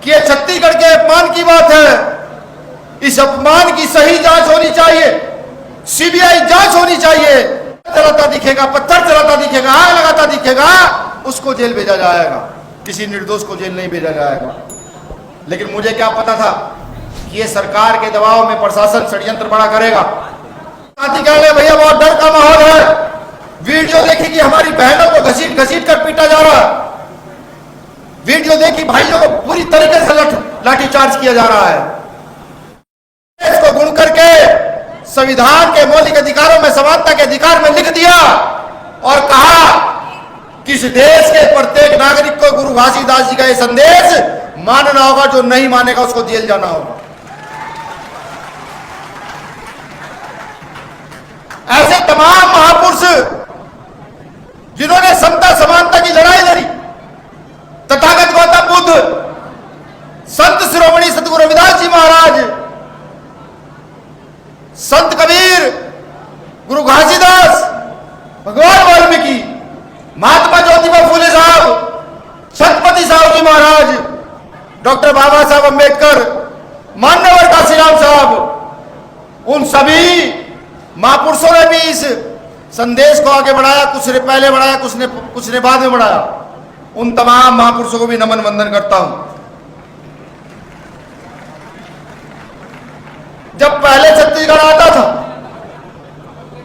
कि ये छत्तीसगढ़ के अपमान की बात है। इस अपमान की सही जांच होनी चाहिए, सीबीआई जांच होनी चाहिए। चलाता दिखेगा, पत्थर चलाता दिखेगा, आग लगाता दिखेगा, उसको जेल भेजा जाएगा, किसी निर्दोष को जेल नहीं भेजा जाएगा। लेकिन मुझे क्या पता था कि ये सरकार के दबाव में प्रशासन षड्यंत्र बड़ा करेगा। भैया बहुत डर का माहौल है। वीडियो देखी कि हमारी बहनों को घसीट घसीट कर पीटा जा रहा है। वीडियो देखी भाइयों को पूरी तरीके से लाठीचार्ज किया जा रहा है। इसको गुण करके संविधान के मौलिक अधिकारों में समानता के अधिकार में लिख दिया और कहा कि इस देश के प्रत्येक नागरिक को गुरु घासीदास जी का यह संदेश मानना होगा, जो नहीं मानेगा उसको जेल जाना होगा। ऐसे तमाम महापुरुष जिन्होंने समता समानता की लड़ाई लड़ी, तथागत गौतम बुद्ध, संत शिरोमणि सतगुरु रविदास जी महाराज, संत कबीर, गुरु घासीदास, भगवान वाल्मीकि, महात्मा ज्योतिबा फूले साहब, छत्रपति साहू जी महाराज, डॉक्टर बाबा साहब अम्बेडकर, मान्यवर काशीराम साहब, उन सभी महापुरुषों ने भी इस संदेश को आगे बढ़ाया। कुछ ने पहले बढ़ाया, कुछ ने बाद में बढ़ाया। उन तमाम महापुरुषों को भी नमन वंदन करता हूं। जब पहले छत्तीसगढ़ आता था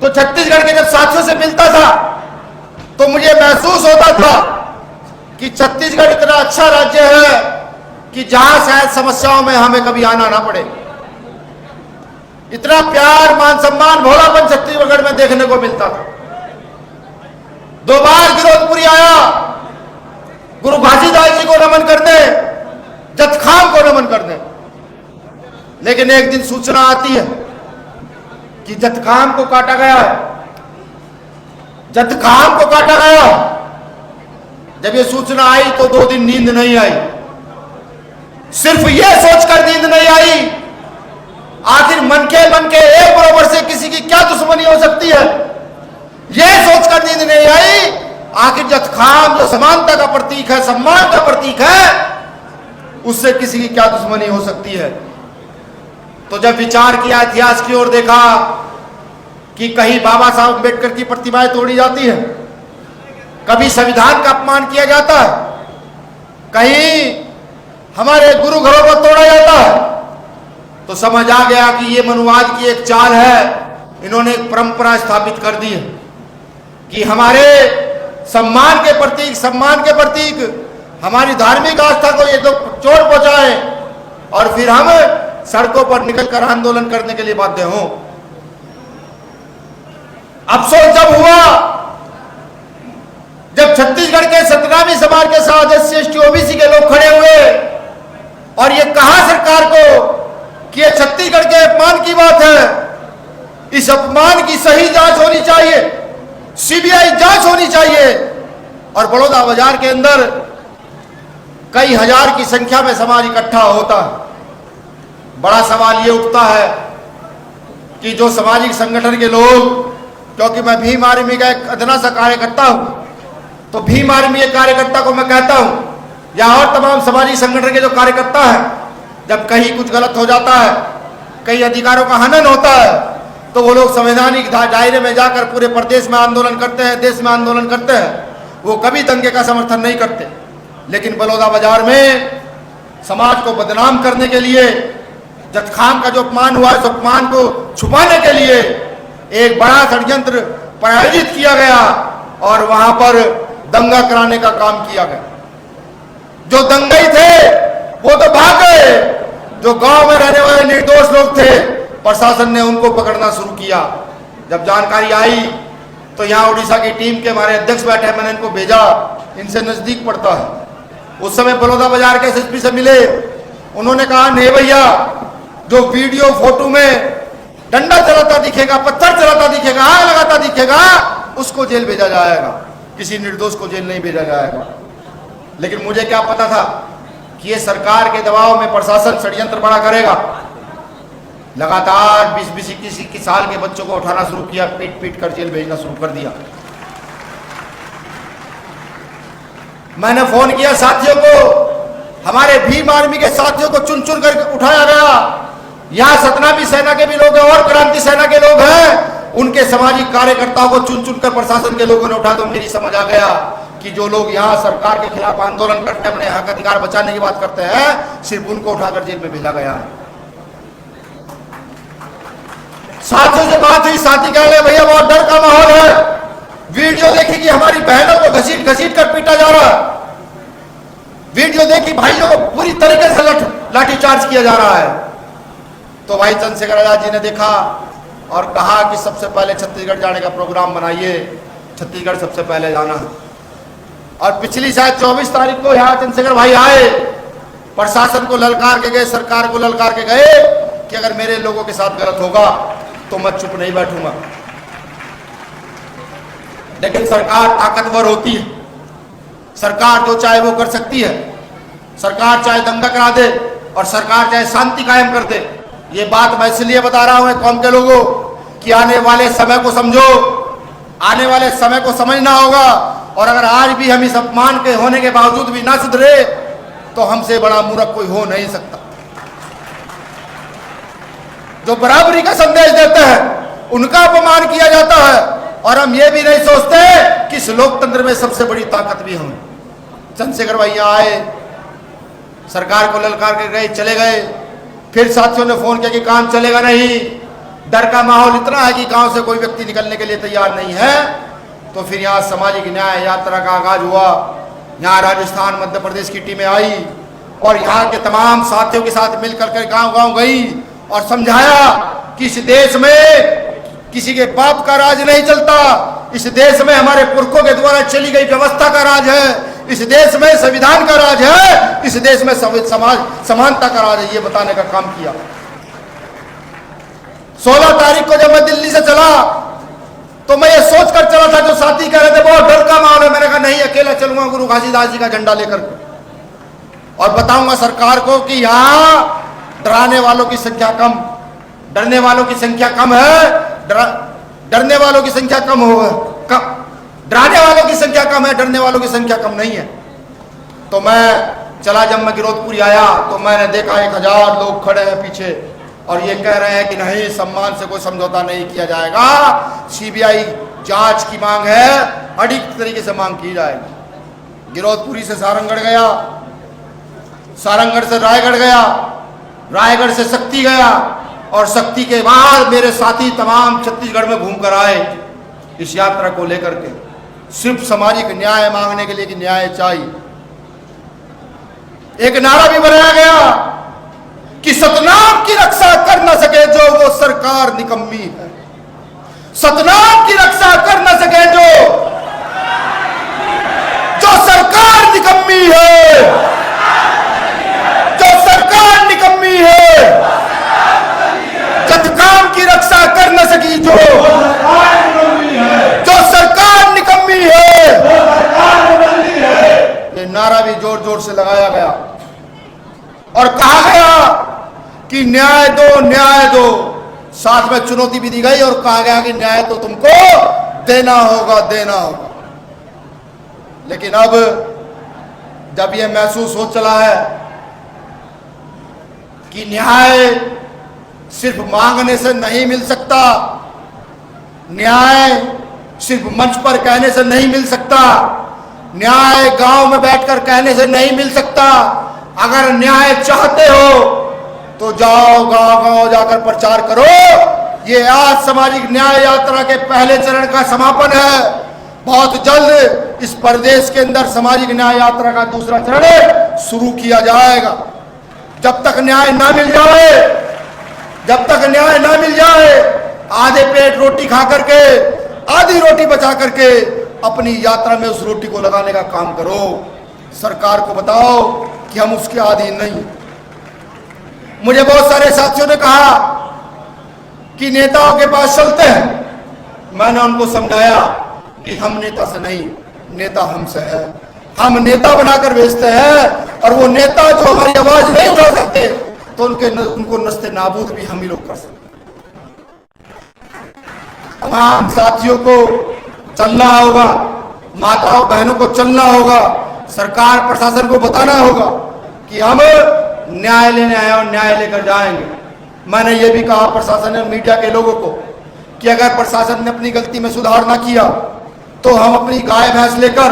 तो छत्तीसगढ़ के जब साथियों से मिलता था तो मुझे महसूस होता था कि छत्तीसगढ़ इतना अच्छा राज्य है कि जहां शायद समस्याओं में हमें कभी आना ना पड़े। इतना प्यार, मान सम्मान, भोलापन छत्तीसगढ़ में देखने को मिलता था। 2 बार गिरौदपुरी आया गुरु घासीदास जी को नमन करने, जतखाम को नमन करने। लेकिन एक दिन सूचना आती है कि जतखाम को काटा गया है। जतखाम को काटा गया। जब ये सूचना आई तो 2 दिन नींद नहीं आई। सिर्फ ये सोचकर नींद नहीं आई, आखिर मन के एक बराबर से किसी की क्या दुश्मनी हो सकती है, यह सोचकर नींद नहीं आई, आखिर जतखाम जो समानता का प्रतीक है, सम्मान का प्रतीक है, उससे किसी की क्या दुश्मनी हो सकती है। तो जब विचार किया, इतिहास की ओर देखा कि कहीं बाबा साहब अम्बेडकर की प्रतिमाएं तोड़ी जाती है, कभी संविधान का अपमान किया जाता है, कहीं हमारे गुरु घरों को तोड़ा जाता है, तो समझ आ गया कि ये मनुवाद की एक चाल है। इन्होंने एक परंपरा स्थापित कर दी है कि हमारे सम्मान के प्रतीक हमारी धार्मिक आस्था को ये तो चोट पहुंचाए और फिर हम सड़कों पर निकलकर आंदोलन करने के लिए बाध्य हों। अफसोस जब हुआ जब छत्तीसगढ़ के सतनामी समाज के साथ SC ST OBC के लोग खड़े हुए और ये कहा सरकार को कि ये छत्तीसगढ़ के अपमान की बात है। इस अपमान की सही जांच होनी चाहिए, सीबीआई जांच होनी चाहिए। और बड़ौदा बाजार के अंदर कई हजार की संख्या में समाज इकट्ठा होता है। बड़ा सवाल ये उठता है कि जो सामाजिक संगठन के लोग, क्योंकि मैं भीम आर्मी का एक अदना सा कार्यकर्ता हूं, तो भीम आर्मी के कार्यकर्ता को मैं कहता हूं, या और तमाम सामाजिक संगठन के जो कार्यकर्ता हैं, जब कहीं कुछ गलत हो जाता है, कई अधिकारों का हनन होता है, तो वो लोग संवैधानिक दायरे में जाकर पूरे प्रदेश में आंदोलन करते हैं, देश में आंदोलन करते हैं। वो कभी दंगे का समर्थन नहीं करते। लेकिन बलौदा बाजार में समाज को बदनाम करने के लिए, जतखाम का जो अपमान हुआ, उस अपमान को छुपाने के लिए एक बड़ा षड्यंत्र प्रायोजित किया गया और वहां पर दंगा कराने का काम किया गया। जो दंगई थे वो तो भाग गए। जो गांव में रहने वाले निर्दोष लोग थे, प्रशासन ने उनको पकड़ना शुरू किया। जब जानकारी आई तो यहाँ उड़ीसा की टीम के हमारे अध्यक्ष बैठे, मैंने इनको भेजा, इनसे नजदीक पड़ता है। उस समय बलौदा बाजार के SSP से मिले। उन्होंने कहा, नहीं भैया, जो वीडियो फोटो में डंडा चलाता दिखेगा, पत्थर चलाता दिखेगा, आग लगाता दिखेगा, उसको जेल भेजा जाएगा, किसी निर्दोष को जेल नहीं भेजा जाएगा। लेकिन मुझे क्या पता था कि ये सरकार के दबाव में प्रशासन षड्यंत्र बड़ा करेगा। लगातार 20-21 साल के बच्चों को उठाना शुरू किया, पीट पीट कर जेल भेजना शुरू कर दिया। मैंने फोन किया साथियों को, हमारे भीम आर्मी के साथियों को चुन चुन कर उठाया गया। यहाँ सतनामी सेना के भी लोग हैं और क्रांति सेना के लोग हैं, उनके सामाजिक कार्यकर्ताओं को चुन चुन कर प्रशासन के लोगों ने उठा। तो मेरी समझ आ गया कि जो लोग यहाँ सरकार के खिलाफ आंदोलन करते हैं, अपने हक अधिकार बचाने की बात करते हैं, सिर्फ उनको उठाकर जेल में भेजा गया है। साथियों से बात हुई, साथी कह रहे भैया बहुत डर का माहौल है, वीडियो देखी कि हमारी बहनों को घसीट घसीट कर पीटा जा रहा है, वीडियो देखी भाइयों को पूरी तरीके से लाठीचार्ज किया जा रहा है। तो भाई चंद्रशेखर आजाद जी ने देखा और कहा कि सबसे पहले छत्तीसगढ़ जाने का प्रोग्राम बनाइए, छत्तीसगढ़ सबसे पहले जाना। और पिछली शायद 24 तारीख को यहाँ चंद्रशेखर भाई आए, प्रशासन को ललकार के गए, सरकार को ललकार के गए कि अगर मेरे लोगों के साथ गलत होगा तो मैं चुप नहीं बैठूंगा। लेकिन सरकार ताकतवर होती है, सरकार जो चाहे वो कर सकती है। सरकार चाहे दंगा करा दे और सरकार चाहे शांति कायम कर दे। ये बात मैं इसलिए बता रहा हूं कौम के लोगों कि आने वाले समय को समझो, आने वाले समय को समझना होगा। और अगर आज भी हम इस अपमान के होने के बावजूद भी ना सुधरे तो हमसे बड़ा मूर्ख कोई हो नहीं सकता। जो बराबरी का संदेश देते हैं उनका अपमान किया जाता है, और हम ये भी नहीं सोचते कि इस लोकतंत्र में सबसे बड़ी ताकत भी हम। चंद्रशेखर भैया आए, सरकार को ललकार के गए, चले गए। फिर साथियों ने फोन किया कि काम चलेगा नहीं, डर का माहौल इतना है कि गांव से कोई व्यक्ति निकलने के लिए तैयार नहीं है। तो फिर यहाँ सामाजिक न्याय यात्रा का आगाज हुआ। यहाँ राजस्थान मध्य प्रदेश की टीमें आई और यहाँ के तमाम साथियों के साथ मिलकर के गांव गांव गई और समझाया कि इस देश में किसी के बाप का राज नहीं चलता, इस देश में हमारे पुरखों के द्वारा चली गई व्यवस्था का राज है, इस देश में संविधान का राज है, इस देश में समाज समानता का राज है। ये बताने का काम किया। 16 तारीख को जब मैं दिल्ली से चला तो मैं ये सोच कर चला था, जो साथी कह रहे थे बहुत डर का माहौल है, मैंने कहा नहीं, अकेला चलूंगा गुरु घासीदास जी का झंडा लेकर और बताऊंगा सरकार को कि यहाँ डराने वालों की संख्या कम, डरने वालों की संख्या कम है, डरने वालों की संख्या कम हो, डराने वालों की संख्या कम है, डरने वालों की संख्या कम नहीं है। तो मैं चला, जब मैं गिरौदपुरी आया तो मैंने देखा 1000 लोग खड़े हैं पीछे और ये कह रहे हैं कि नहीं, सम्मान से कोई समझौता नहीं किया जाएगा, सीबीआई जांच की मांग है, अडिग तरीके से मांग की जाएगी। गिरौदपुरी से सारंगढ़ गया, सारंगढ़ से रायगढ़ गया, रायगढ़ से शक्ति गया और शक्ति के बाद मेरे साथी तमाम छत्तीसगढ़ में घूमकर आए इस यात्रा को लेकर के, सिर्फ सामाजिक न्याय मांगने के लिए कि न्याय चाहिए। एक नारा भी बनाया गया कि सतनाम की रक्षा कर न सके जो वो सरकार निकम्मी है, सतनाम की रक्षा कर न सके जो सरकार निकम्मी है, जो सरकार निकम्मी है, काम की रक्षा कर न सकी जो सरकार निकम्मी है। ये नारा भी जोर जोर से लगाया गया और कहा गया कि न्याय दो, न्याय दो। साथ में चुनौती भी दी गई और कहा गया कि न्याय तो तुमको देना होगा, देना होगा। लेकिन अब जब यह महसूस हो चला है कि न्याय सिर्फ मांगने से नहीं मिल सकता, न्याय सिर्फ मंच पर कहने से नहीं मिल सकता, न्याय गांव में बैठकर कहने से नहीं मिल सकता। अगर न्याय चाहते हो तो जाओ गांव गांव जाकर प्रचार करो। ये आज सामाजिक न्याय यात्रा के पहले चरण का समापन है। बहुत जल्द इस प्रदेश के अंदर सामाजिक न्याय यात्रा का दूसरा चरण शुरू किया जाएगा। जब तक न्याय ना मिल जाए, जब तक न्याय ना मिल जाए, आधे पेट रोटी खा करके, आधी रोटी बचा करके अपनी यात्रा में उस रोटी को लगाने का काम करो। सरकार को बताओ कि हम उसके अधीन नहीं। मुझे बहुत सारे साथियों ने कहा कि नेताओं के पास चलते हैं। मैंने उनको समझाया कि हम नेता से नहीं, नेता हमसे है। हम नेता बनाकर भेजते हैं और वो नेता जो हमारी आवाज नहीं उठा सकते तो उनको नस्ते नाबूद भी हम ही लोग कर सकते। तमाम साथियों को चलना होगा, माताओं बहनों को चलना होगा, सरकार प्रशासन को बताना होगा कि हम न्याय लेने आए और न्याय लेकर जाएंगे। मैंने ये भी कहा प्रशासन और मीडिया के लोगों को कि अगर प्रशासन ने अपनी गलती में सुधार ना किया तो हम अपनी गाय भैंस लेकर,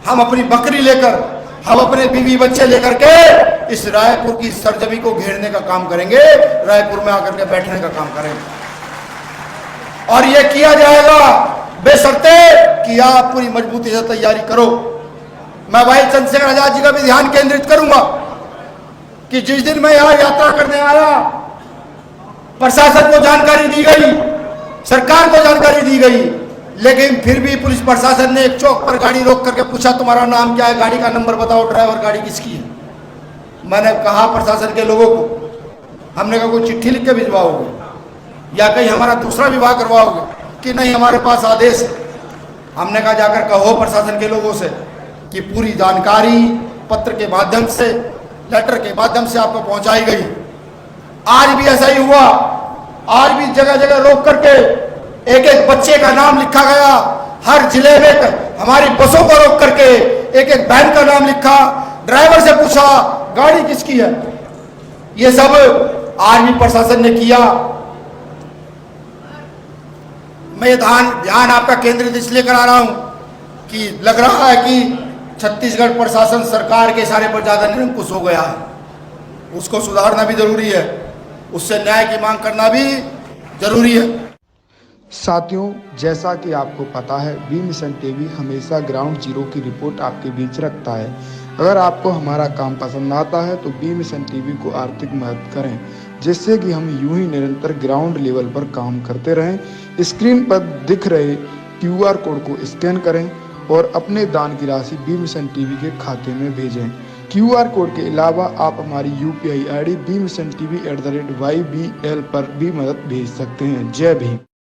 हम अपनी बकरी लेकर, हम अपने बीवी बच्चे लेकर के इस रायपुर की सरजमी को घेरने का काम करेंगे, रायपुर में आकर के बैठने का काम करेंगे। और ये किया जाएगा बेशर्ते कि आप पूरी मजबूती से तैयारी करो। मैं भाई चंद्रशेखर आजाद जी का भी ध्यान केंद्रित करूंगा कि जिस दिन मैं यहां यात्रा करने आया, प्रशासन को जानकारी दी गई, सरकार को जानकारी दी गई, लेकिन फिर भी पुलिस प्रशासन ने एक चौक पर गाड़ी रोक करके पूछा तुम्हारा नाम क्या है, गाड़ी का नंबर बताओ, ड्राइवर गाड़ी किसकी है। मैंने कहा प्रशासन के लोगों को, हमने कहा कोई चिट्ठी लिख के भिजवाओगे या कहीं हमारा दूसरा विभाग करवाओगे कि नहीं हमारे पास आदेश है। हमने कहा जाकर कहो प्रशासन के लोगों से कि पूरी जानकारी पत्र के माध्यम से, लेटर के माध्यम से आपको पहुंचाई गई। आज भी ऐसा ही हुआ, आज भी जगह जगह रोक करके एक एक बच्चे का नाम लिखा गया। हर जिले में हमारी बसों को रोक करके एक एक बहन का नाम लिखा, ड्राइवर से पूछा गाड़ी किसकी है। ये सब आज भी प्रशासन ने किया। मैं ध्यान आपका केंद्रित इसलिए करा रहा हूं कि लग रहा है कि छत्तीसगढ़ प्रशासन सरकार के इशारे पर ज्यादा निरंकुश हो गया है। उसको सुधारना भी जरूरी है, उससे न्याय की मांग करना भी जरूरी है। साथियों, जैसा कि आपको पता है, बी मिशन टीवी हमेशा ग्राउंड जीरो की रिपोर्ट आपके बीच रखता है। अगर आपको हमारा काम पसंद आता है तो बी मिशन टीवी को आर्थिक मदद करें, जिससे कि हम यूं ही निरंतर ग्राउंड लेवल पर काम करते रहें। स्क्रीन पर दिख रहे QR कोड को स्कैन करें और अपने दान की राशि बी मिशन टीवी के खाते में भेजें। QR कोड के अलावा आप हमारी UPI ID bmissiontv@ybl पर भी मदद भेज सकते हैं। जय भीम।